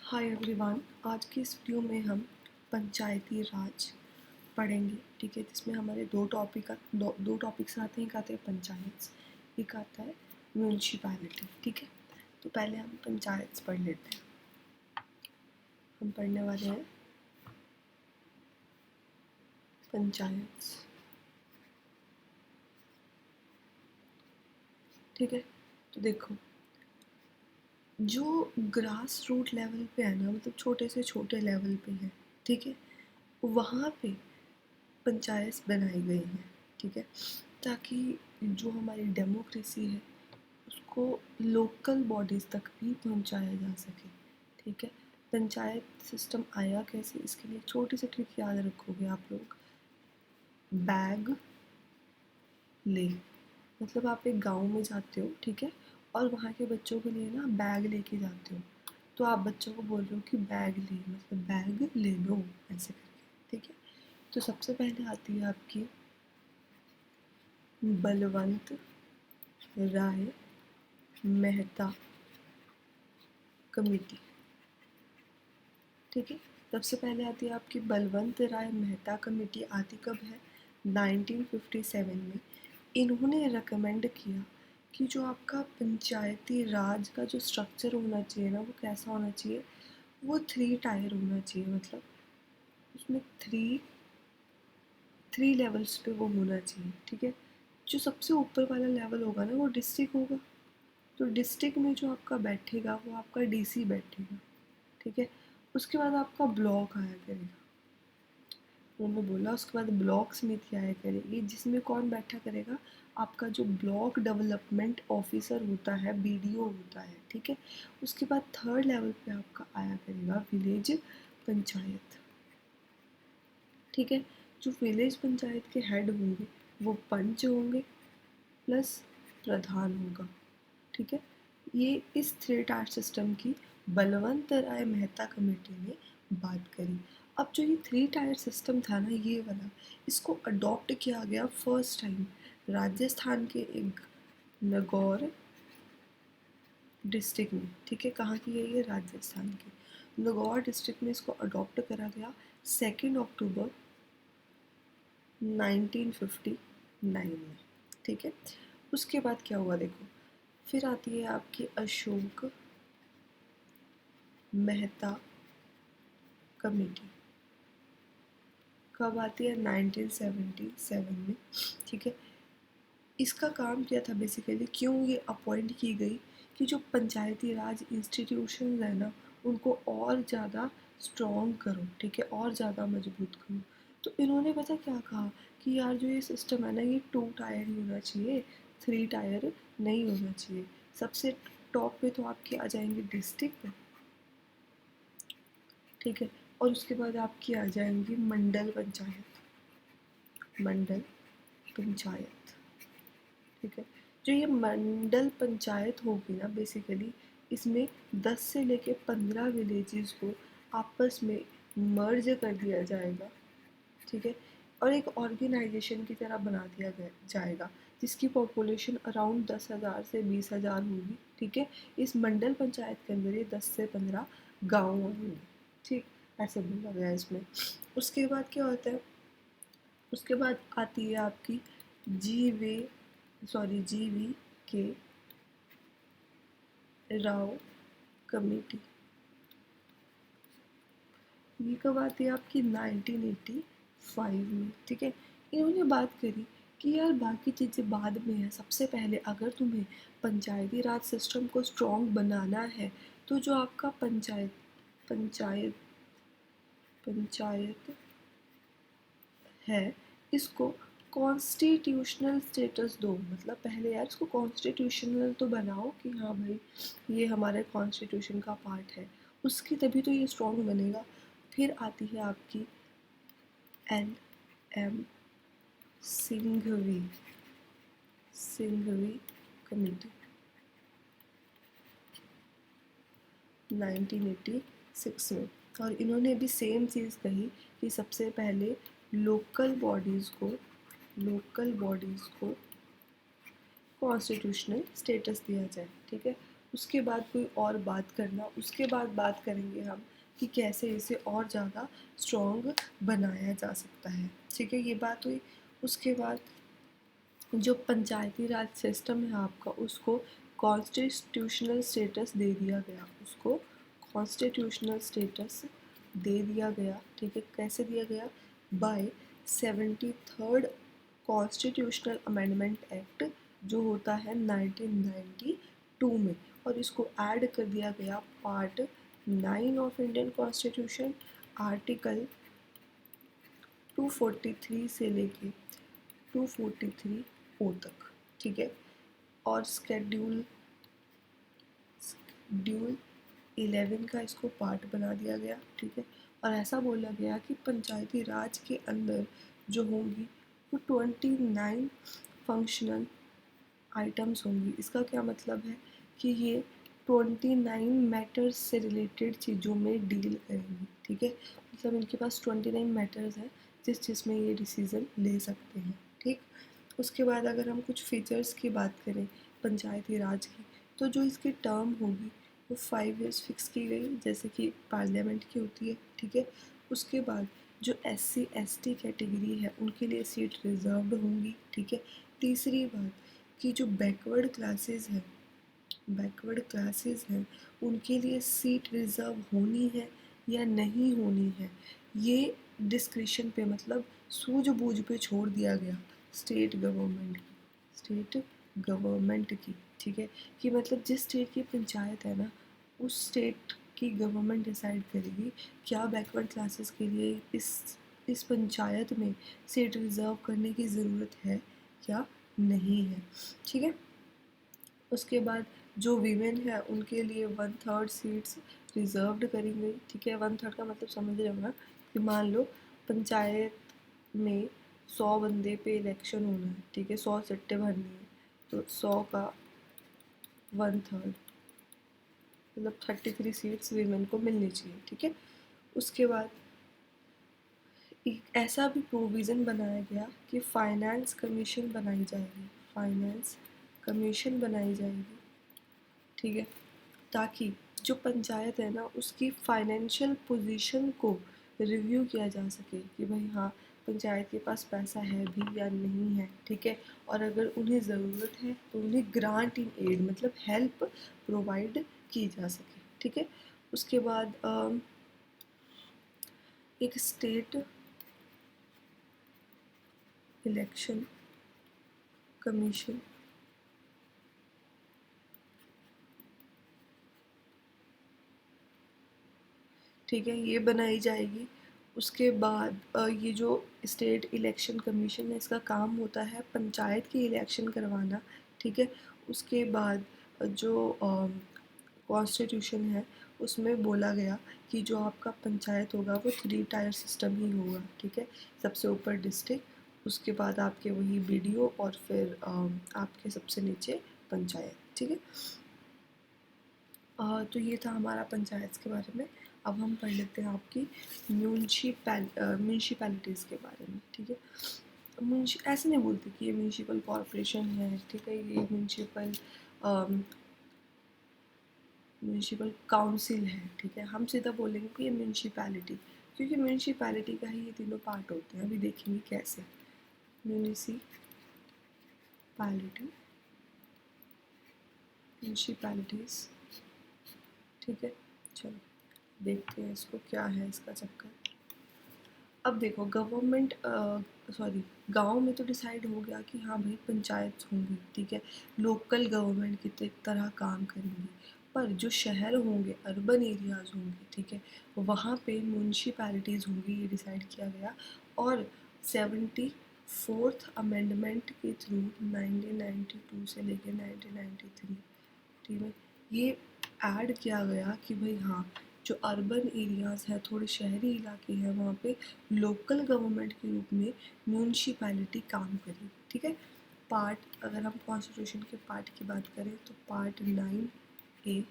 Hi everyone, आज की इस वीडियो में हम पंचायती राज पढ़ेंगे। ठीक है, जिसमें हमारे दो टॉपिक्स आते हैं। एक आता है पंचायत, एक आता है म्यूनसिपैलिटी। ठीक है, तो पहले हम पंचायत पढ़ लेते हैं। हम पढ़ने वाले हैं पंचायत। ठीक है, तो देखो, जो ग्रास रूट लेवल पे है ना, मतलब छोटे से छोटे लेवल पे है, ठीक है, वहाँ पे पंचायत बनाई गई हैं। ठीक है, ताकि जो हमारी डेमोक्रेसी है उसको लोकल बॉडीज़ तक भी पहुंचाया जा सके। ठीक है, पंचायत सिस्टम आया कैसे, इसके लिए छोटी सी ट्रिक याद रखोगे आप लोग। बैग ले, मतलब आप एक गांव में जाते हो, ठीक है, और वहाँ के बच्चों के लिए ना बैग लेके जाते हो, तो आप बच्चों को बोल रहे हो कि बैग ले, मतलब बैग ले लो, ऐसे करके। ठीक है, तो सबसे पहले आती है आपकी बलवंत राय मेहता कमेटी। ठीक है, सबसे पहले आती है आपकी बलवंत राय मेहता कमेटी। आती कब है? 1957 में। इन्होंने रिकमेंड किया कि जो आपका पंचायती राज का जो स्ट्रक्चर होना चाहिए ना, वो कैसा होना चाहिए, वो 3 टायर होना चाहिए। मतलब उसमें थ्री लेवल्स पे वो होना चाहिए। ठीक है, जो सबसे ऊपर वाला लेवल होगा ना, वो डिस्ट्रिक्ट होगा। तो डिस्ट्रिक्ट में जो आपका बैठेगा वो आपका डीसी बैठेगा। ठीक है, उसके बाद आपका ब्लॉक आया करेगा, उन्होंने बोला। उसके बाद ब्लॉक समिति आया करेगी, जिसमें कौन बैठा करेगा? आपका जो ब्लॉक डेवलपमेंट ऑफिसर होता है, बीडीओ होता है। ठीक है, उसके बाद थर्ड लेवल पे आपका आया करेगा विलेज पंचायत। ठीक है, जो विलेज पंचायत के हेड होंगे वो पंच होंगे प्लस प्रधान होगा। ठीक है, ये इस 3 टायर सिस्टम की बलवंत राय मेहता कमेटी ने बात करी। अब जो ये 3 टायर सिस्टम था ना, ये वाला, इसको अडॉप्ट किया गया फर्स्ट टाइम राजस्थान के एक नागौर डिस्ट्रिक्ट में। ठीक है, कहाँ की है ये? राजस्थान की नागौर डिस्ट्रिक्ट में इसको अडॉप्ट करा गया 2 अक्टूबर 1959 में। ठीक है, उसके बाद क्या हुआ देखो, फिर आती है आपकी अशोक मेहता कमेटी। कब आती है? 1977 में। ठीक है, इसका काम क्या था बेसिकली, क्यों ये अपॉइंट की गई, कि जो पंचायती राज इंस्टीट्यूशन है ना, उनको और ज़्यादा स्ट्रॉन्ग करो। ठीक है, और ज़्यादा मजबूत करो। तो इन्होंने पता क्या कहा कि यार जो ये सिस्टम है ना, ये 2 टायर ही होना चाहिए, 3 टायर नहीं होना चाहिए। सबसे टॉप पे तो आपके आ जाएंगे डिस्ट्रिक्ट। ठीक है, और उसके बाद आपकी आ जाएंगी मंडल पंचायत। मंडल पंचायत। ठीक है, जो ये मंडल पंचायत होगी ना, बेसिकली इसमें 10 से लेके 15 विलेजेस को आपस में मर्ज कर दिया जाएगा। ठीक है, और एक ऑर्गेनाइजेशन की तरह बना दिया जाएगा, जिसकी पॉपुलेशन अराउंड 10,000 से 20,000 होगी। ठीक है, इस मंडल पंचायत के अंदर ये 10 से 15 गाँव होंगे। ठीक, ऐसे बोला गया इसमें। उसके बाद क्या होता है? उसके बाद आती है आपकी जीवी के राव कमेटी। ये कब आती है आपकी? 1985 में। ठीक है, इन्होंने बात करी कि यार बाकी चीज़ें बाद में है, सबसे पहले अगर तुम्हें पंचायती राज सिस्टम को स्ट्रॉन्ग बनाना है, तो जो आपका पंचायत पंचायत है, इसको कॉन्स्टिट्यूशनल स्टेटस दो। मतलब पहले यार इसको कॉन्स्टिट्यूशनल तो बनाओ कि हाँ भाई ये हमारे कॉन्स्टिट्यूशन का पार्ट है, उसकी तभी तो ये स्ट्रॉन्ग बनेगा। फिर आती है आपकी L M Singhvi Singhvi committee 1986 में। और इन्होंने भी सेम चीज़ कही कि सबसे पहले लोकल बॉडीज़ को कॉन्स्टिट्यूशनल स्टेटस दिया जाए। ठीक है, उसके बाद कोई और बात करना, उसके बाद बात करेंगे हम कि कैसे इसे और ज़्यादा स्ट्रॉन्ग बनाया जा सकता है। ठीक है, ये बात हुई। उसके बाद जो पंचायती राज सिस्टम है आपका, उसको कॉन्स्टिट्यूशनल स्टेटस दे दिया गया, उसको कॉन्स्टिट्यूशनल स्टेटस दे दिया गया। ठीक है, कैसे दिया गया? Bye 73rd constitutional amendment act, जो होता है 1992 में, और इसको ऐड कर दिया गया part 9 of Indian constitution, article 243 से लेके 243 ओ तक। ठीक है, और स्केड्यूल ड्यूल 11 का इसको पार्ट बना दिया गया। ठीक है, और ऐसा बोला गया कि पंचायती राज के अंदर जो होंगी वो 29 फंक्शनल आइटम्स होंगी। इसका क्या मतलब है कि ये 29 मैटर्स से रिलेटेड चीज़ों में डील करेंगी। ठीक है, मतलब इनके पास 29 मैटर्स हैं जिसमें ये डिसीज़न ले सकते हैं। ठीक, उसके बाद अगर हम कुछ फीचर्स की बात करें पंचायती राज की, तो जो इसकी टर्म होगी वो 5 ईयर्स फिक्स की गई, जैसे कि पार्लियामेंट की होती है। ठीक है, उसके बाद जो SC ST कैटेगरी है उनके लिए सीट रिजर्व्ड होंगी। ठीक है, तीसरी बात कि जो बैकवर्ड क्लासेस हैं उनके लिए सीट रिज़र्व होनी है या नहीं होनी है, ये डिस्क्रिशन पे, मतलब सूझबूझ पे छोड़ दिया गया स्टेट गवर्नमेंट की। ठीक है, कि मतलब जिस स्टेट की पंचायत है ना, उस स्टेट की गवर्नमेंट डिसाइड करेगी क्या बैकवर्ड क्लासेस के लिए इस पंचायत में सीट रिज़र्व करने की ज़रूरत है या नहीं है। ठीक है, उसके बाद जो वीमेन है उनके लिए 1/3 सीट्स रिजर्व्ड करी गई। ठीक है, 1/3 का मतलब समझ रहे हो ना, कि मान लो पंचायत में 100 बंदे पे इलेक्शन होना है। ठीक है, 100 सीटें भरनी है, तो 100 का 1/3 मतलब 33 सीट्स वीमेन को मिलनी चाहिए। ठीक है, उसके बाद एक ऐसा भी प्रोविज़न बनाया गया कि फाइनेंस कमीशन बनाई जाएगी। ठीक है, ताकि जो पंचायत है ना उसकी फाइनेंशियल पोजीशन को रिव्यू किया जा सके कि भाई हाँ, पंचायत के पास पैसा है भी या नहीं है। ठीक है, और अगर उन्हें ज़रूरत है तो उन्हें ग्रांट इन एड, मतलब हेल्प प्रोवाइड की जा सके। ठीक है, उसके बाद एक स्टेट इलेक्शन कमीशन ठीक है, ये बनाई जाएगी। उसके बाद ये जो स्टेट इलेक्शन कमीशन है, इसका काम होता है पंचायत की इलेक्शन करवाना। ठीक है, उसके बाद जो कॉन्स्टिट्यूशन है उसमें बोला गया कि जो आपका पंचायत होगा वो 3 टायर सिस्टम ही होगा। ठीक है, सबसे ऊपर डिस्ट्रिक्ट, उसके बाद आपके वही BDO, और फिर आपके सबसे नीचे पंचायत। ठीक है, तो ये था हमारा पंचायत के बारे में। अब हम पढ़ लेते हैं आपकी म्यूनसिपैलिटीज़ के बारे में। ठीक है, ऐसे नहीं बोलते कि ये म्यूनसिपल कॉरपोरेशन है। ठीक है, ये म्यूनसिपल काउंसिल है। ठीक है, हम सीधा बोलेंगे कि ये म्यूनसिपैलिटी, क्योंकि म्यूनसिपैलिटी का ही ये तीनों पार्ट होते हैं। अभी देखेंगे कैसे। म्यूनसिपैलिटीज़। ठीक है, चलो देखते हैं इसको क्या है इसका चक्कर। अब देखो, गांव में तो डिसाइड हो गया कि हाँ भाई पंचायत होंगी। ठीक है, लोकल गवर्नमेंट की तरह काम करेंगी। पर जो शहर होंगे, अर्बन एरियाज होंगे, ठीक है, वहाँ पे म्यूनसिपैलिटीज़ होंगी, ये डिसाइड किया गया। और 74th अमेंडमेंट के थ्रू 1992 से लेकर 1993, ठीक है, ये ऐड किया गया कि भाई हाँ, जो अर्बन एरियाज़ है, थोड़े शहरी इलाके हैं, वहाँ पे लोकल गवर्नमेंट के रूप में म्यूनसिपैलिटी काम करेगी। ठीक है, पार्ट, अगर हम कॉन्स्टिट्यूशन के पार्ट की बात करें तो पार्ट 9A।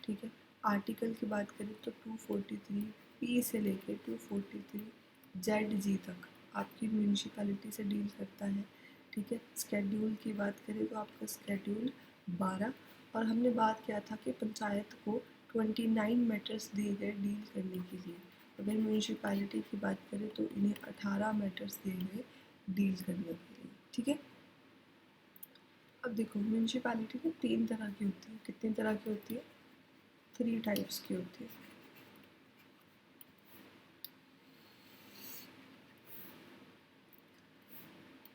ठीक है, आर्टिकल की बात करें तो 243 से लेकर 243 तक आपकी म्यूनसिपैलिटी से डील करता है। ठीक है, स्केड्यूल की बात करें तो आपका स्केड्यूल 12 और हमने बात किया था कि पंचायत को 29 मैटर्स दिए गए डील करने के लिए। अगर म्यूनसिपैलिटी की बात करें तो इन्हें 18 मैटर्स दिए गए डील करने के लिए, ठीक है। अब देखो म्यूनसिपैलिटी ना 3 तरह की होती है। कितनी तरह की होती है? 3 टाइप्स की होती है।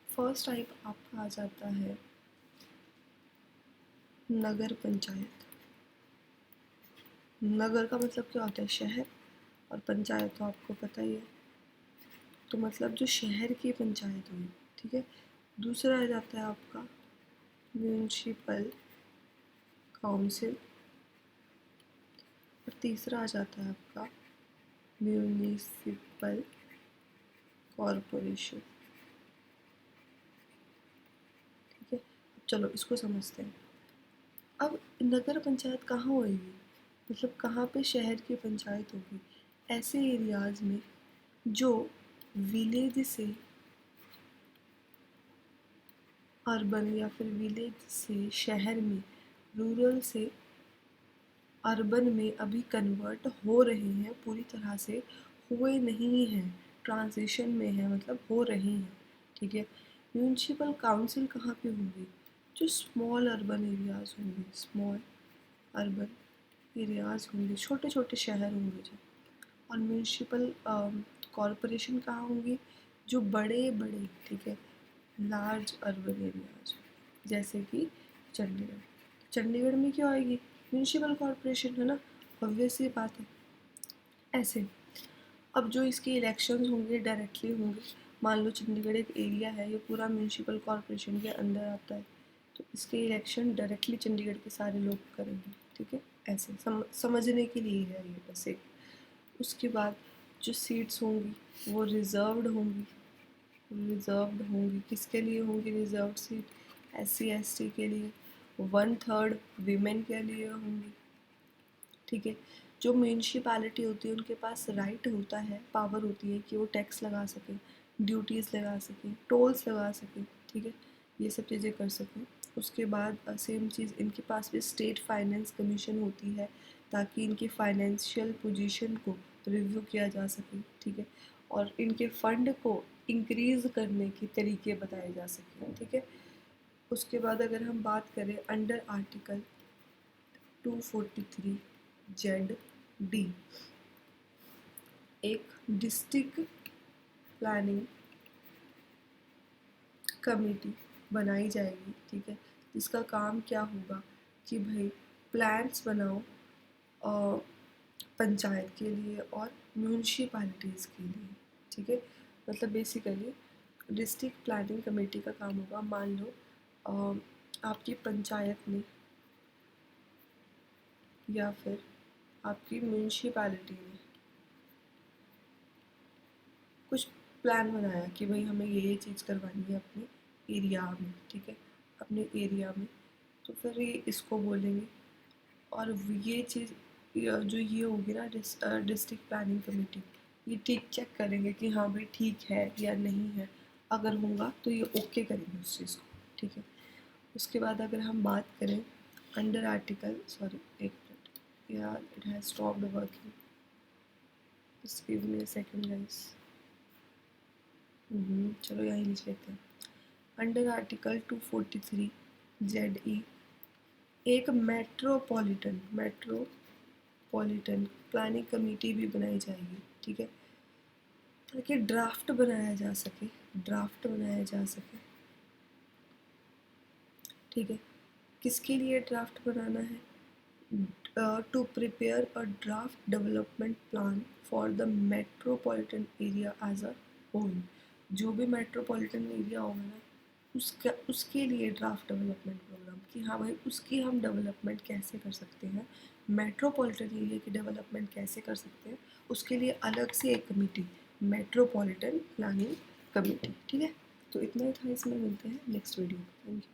फर्स्ट टाइप आपका आ जाता है नगर पंचायत। नगर का मतलब क्या होता है? शहर। और पंचायत तो आपको पता ही है, तो मतलब जो शहर की पंचायत हुई, ठीक है। दूसरा आ जाता है आपका म्यूनसिपल काउंसिल। और तीसरा आ जाता है आपका म्यूनिसिपल कॉरपोरेशन, ठीक है। चलो इसको समझते हैं। अब नगर पंचायत कहाँ होगी? मतलब कहाँ पे शहर की पंचायत होगी? ऐसे एरियाज में जो विलेज से अर्बन या फिर विलेज से शहर में, रूरल से अर्बन में अभी कन्वर्ट हो रहे हैं, पूरी तरह से हुए नहीं हैं, ट्रांजिशन में है, मतलब हो रहे हैं, ठीक है। म्यूनसिपल काउंसिल कहाँ पे होंगे? जो स्मॉल अर्बन एरियाज होंगे, स्मॉल अर्बन एरियाज होंगे, छोटे छोटे शहर होंगे जो। और म्यूनसिपल कॉरपोरेशन कहाँ होंगे? जो बड़े बड़े, ठीक है, लार्ज अर्बन एरियाज, जैसे कि चंडीगढ़। चंडीगढ़ में क्या आएगी? म्यूनसिपल कॉरपोरेशन, है ना, ऑब्वियस सी बात है। ऐसे अब जो इसके इलेक्शंस होंगे डायरेक्टली होंगे। मान लो चंडीगढ़ एक एरिया है, ये पूरा म्यूनसिपल कॉरपोरेशन के अंदर आता है, तो इसके इलेक्शन डायरेक्टली चंडीगढ़ के सारे लोग करेंगे, ठीक है। ऐसे समझने के लिए है ये बस एक। उसके बाद जो सीट्स होंगी वो रिजर्व्ड होंगी। रिजर्व्ड होंगी किसके लिए होंगी? रिजर्व सीट SC ST के लिए। 1/3 वीमेन के लिए होंगी, ठीक है। जो म्यूनसिपैलिटी होती है उनके पास राइट होता है, पावर होती है कि वो टैक्स लगा सकें, ड्यूटीज़ लगा सकें, टोल्स लगा सकें, ठीक है, ये सब चीज़ें कर सकें। उसके बाद सेम चीज़ इनके पास भी स्टेट फाइनेंस कमीशन होती है, ताकि इनकी फाइनेंशियल पोजीशन को रिव्यू किया जा सके, ठीक है, और इनके फंड को इंक्रीज़ करने के तरीके बताए जा सकें, ठीक है। उसके बाद अगर हम बात करें अंडर आर्टिकल 243 ZD, एक डिस्ट्रिक्ट प्लानिंग कमेटी बनाई जाएगी, ठीक है, जिसका काम क्या होगा कि भाई प्लान्स बनाओ पंचायत के लिए और म्यूनसिपैलिटीज़ के लिए, ठीक है। मतलब बेसिकली डिस्ट्रिक्ट प्लानिंग कमेटी का काम होगा, मान लो आपकी पंचायत में या फिर आपकी म्यूनसिपैलिटी में कुछ प्लान बनाया कि भाई हमें ये चीज़ करवानी है अपने एरिया में, ठीक है, अपने एरिया में, तो फिर ये इसको बोलेंगे। और ये चीज़ जो ये होगी ना डिस्ट्रिक्ट प्लानिंग कमेटी, ये ठीक चेक करेंगे कि हाँ भाई ठीक है या नहीं है। अगर होगा तो ये ओके करेंगे उस चीज़ को, ठीक है। उसके बाद अगर हम बात करें अंडर आर्टिकल, सॉरी एक मिनट यार, it has stopped working, just give me a second guys. चलो यहाँ लिख लेते हैं। अंडर आर्टिकल 243 ZE एक मेट्रोपॉलिटन प्लानिंग कमेटी भी बनाई जाएगी, ठीक है, ताकि ड्राफ्ट बनाया जा सके, ड्राफ्ट बनाया जा सके, ठीक है। किसके लिए ड्राफ्ट बनाना है? To prepare a draft development plan for the metropolitan area as a whole. जो भी मेट्रोपॉलिटन एरिया होगा ना, उसके लिए ड्राफ्ट डेवलपमेंट प्रोग्राम, कि हाँ भाई उसकी हम डेवलपमेंट कैसे कर सकते हैं, मेट्रोपॉलिटन एरिया की डेवलपमेंट कैसे कर सकते हैं, उसके लिए अलग से एक कमेटी, मेट्रोपॉलिटन प्लानिंग कमेटी, ठीक है। तो इतना ही था, इसमें मिलते हैं नेक्स्ट वीडियो में। Thank you.